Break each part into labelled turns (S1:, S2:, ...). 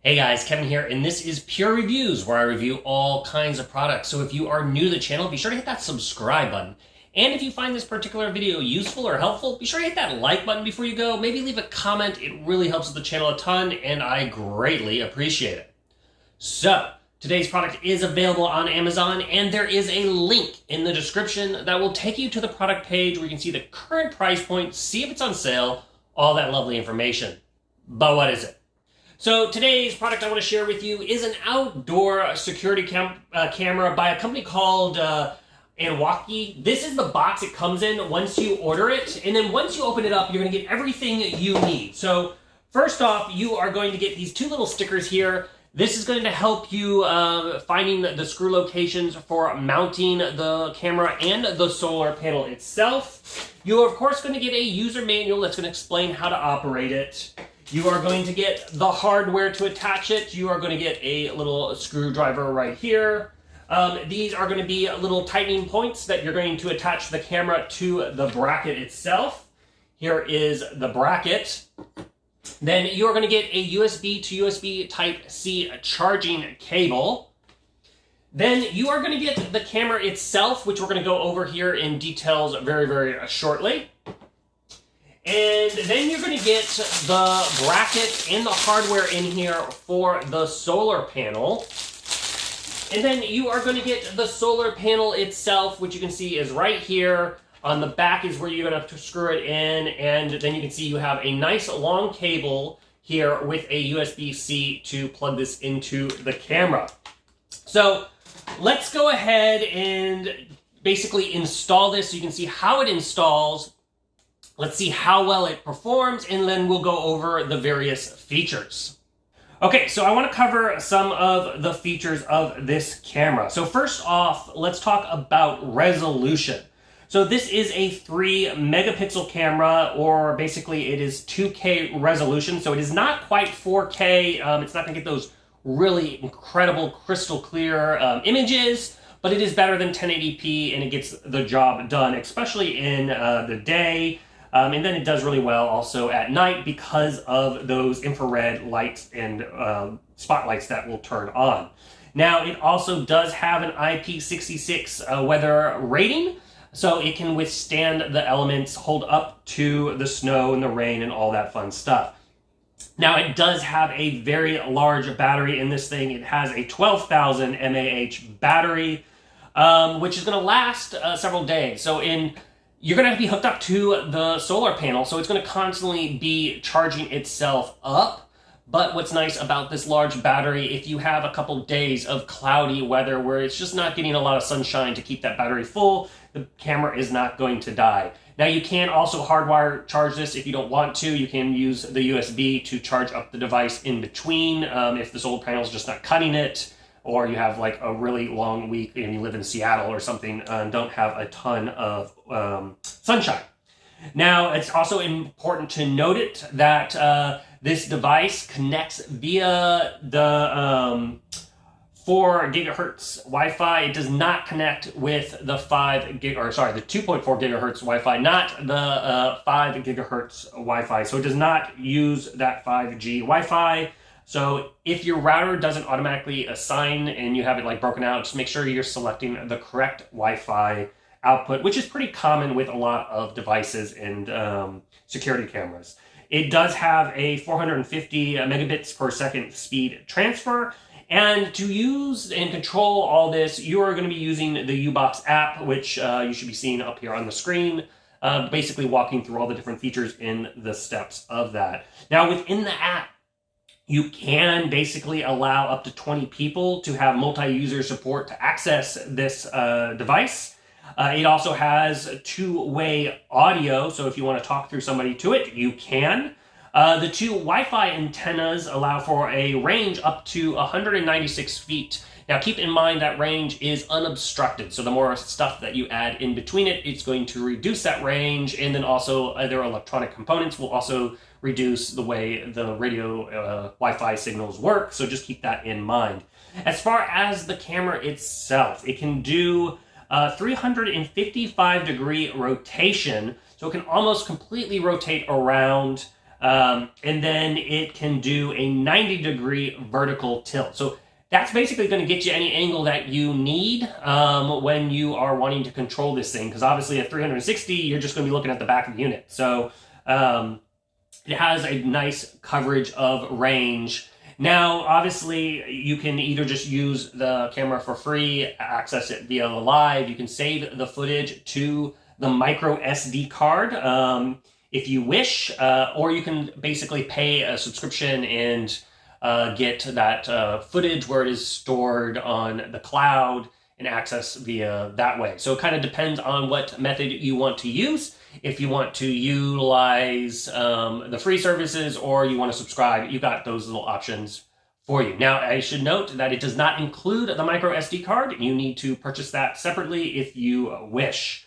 S1: Hey guys, Kevin here, and this is Purereviews, where I review all kinds of products. So if you are new to the channel, be sure to hit that subscribe button. And if you find this particular video useful or helpful, be sure to hit that like button before you go. Maybe leave a comment. It really helps the channel a ton, and I greatly appreciate it. So, today's product is available on Amazon, and there is a link in the description that will take you to the product page where you can see the current price point, see if it's on sale, all that lovely information. But what is it? So today's product I want to share with you is an outdoor security camera by a company called Anwike. This is the box it comes in once you order it, and then once you open it up, you're going to get everything you need. So first off, you are going to get these two little stickers here. This is going to help you finding the screw locations for mounting the camera and the solar panel itself. You are of course going to get a user manual that's going to explain how to operate it. You are going to get the hardware to attach it. You are going to get a little screwdriver right here. These are going to be little tightening points that you're going to attach the camera to the bracket itself. Here is the bracket. Then you're going to get a USB to USB Type-C charging cable. Then you are going to get the camera itself, which we're going to go over here in details very, very shortly. And then you're going to get the bracket and the hardware in here for the solar panel. And then you are going to get the solar panel itself, which you can see is right here. On the back is where you're going to have to screw it in. And then you can see you have a nice long cable here with a USB-C to plug this into the camera. So let's go ahead and basically install this so you can see how it installs. Let's see how well it performs, and then we'll go over the various features. Okay, so I want to cover some of the features of this camera. So first off, let's talk about resolution. So this is a 3 megapixel camera, or basically it is 2K resolution. So it is not quite 4K. It's not going to get those really incredible crystal clear images, but it is better than 1080p, and it gets the job done, especially in the day. And then it does really well also at night because of those infrared lights and spotlights that will turn on. Now, it also does have an IP66 weather rating, so it can withstand the elements, hold up to the snow and the rain and all that fun stuff. Now, it does have a very large battery in this thing. It has a 12,000 mAh battery, which is going to last several days. So you're going to be hooked up to the solar panel, so it's going to constantly be charging itself up. But what's nice about this large battery, if you have a couple days of cloudy weather where it's just not getting a lot of sunshine to keep that battery full, the camera is not going to die. Now, you can also hardwire charge this if you don't want to. You can use the USB to charge up the device in between if the solar panel is just not cutting it, or you have like a really long week and you live in Seattle or something and don't have a ton of sunshine. Now, it's also important to note it that this device connects via the 4 gigahertz Wi-Fi. It does not connect with the 2.4 gigahertz Wi-Fi, not the 5 gigahertz Wi-Fi. So it does not use that 5G Wi-Fi. So if your router doesn't automatically assign and you have it like broken out, just make sure you're selecting the correct Wi-Fi output, which is pretty common with a lot of devices and security cameras. It does have a 450 megabits per second speed transfer. And to use and control all this, you are going to be using the U-Box app, which you should be seeing up here on the screen, basically walking through all the different features in the steps of that. Now, within the app, you can basically allow up to 20 people to have multi-user support to access this device. It also has two-way audio, so if you want to talk through somebody to it, you can. The 2 Wi-Fi antennas allow for a range up to 196 feet. Now, keep in mind that range is unobstructed, so the more stuff that you add in between it, it's going to reduce that range, and then also other electronic components will also reduce the way the radio Wi-Fi signals work, so just keep that in mind. As far as the camera itself, it can do 355 degree rotation, so it can almost completely rotate around And then it can do a 90-degree vertical tilt. So that's basically going to get you any angle that you need when you are wanting to control this thing. Because obviously at 360, you're just going to be looking at the back of the unit. So it has a nice coverage of range. Now, obviously, you can either just use the camera for free, access it via the live. You can save the footage to the micro SD card if you wish, or you can basically pay a subscription and get that footage where it is stored on the cloud and access via that way. So it kind of depends on what method you want to use. If you want to utilize the free services or you want to subscribe, you've got those little options for you. Now, I should note that it does not include the micro SD card. You need to purchase that separately if you wish.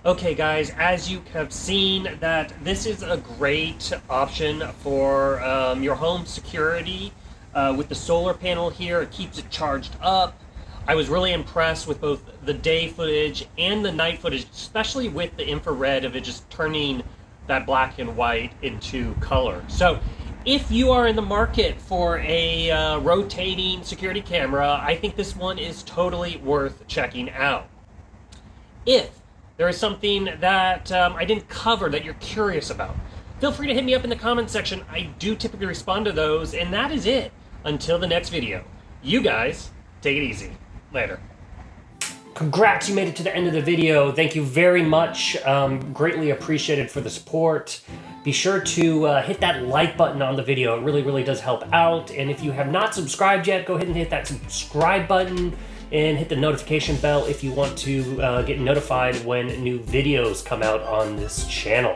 S1: Okay, guys, as you have seen, that this is a great option for your home security. With the solar panel here, it keeps it charged up. I was really impressed with both the day footage and the night footage, especially with the infrared of it just turning that black and white into color. So if you are in the market for a rotating security camera, I think this one is totally worth checking out. If there is something that I didn't cover that you're curious about, feel free to hit me up in the comment section. I do typically respond to those, and that is it. Until the next video, you guys take it easy. Later. Congrats, you made it to the end of the video. Thank you very much. Greatly appreciated for the support. Be sure to hit that like button on the video. It really, really does help out. And if you have not subscribed yet, go ahead and hit that subscribe button and hit the notification bell if you want to get notified when new videos come out on this channel.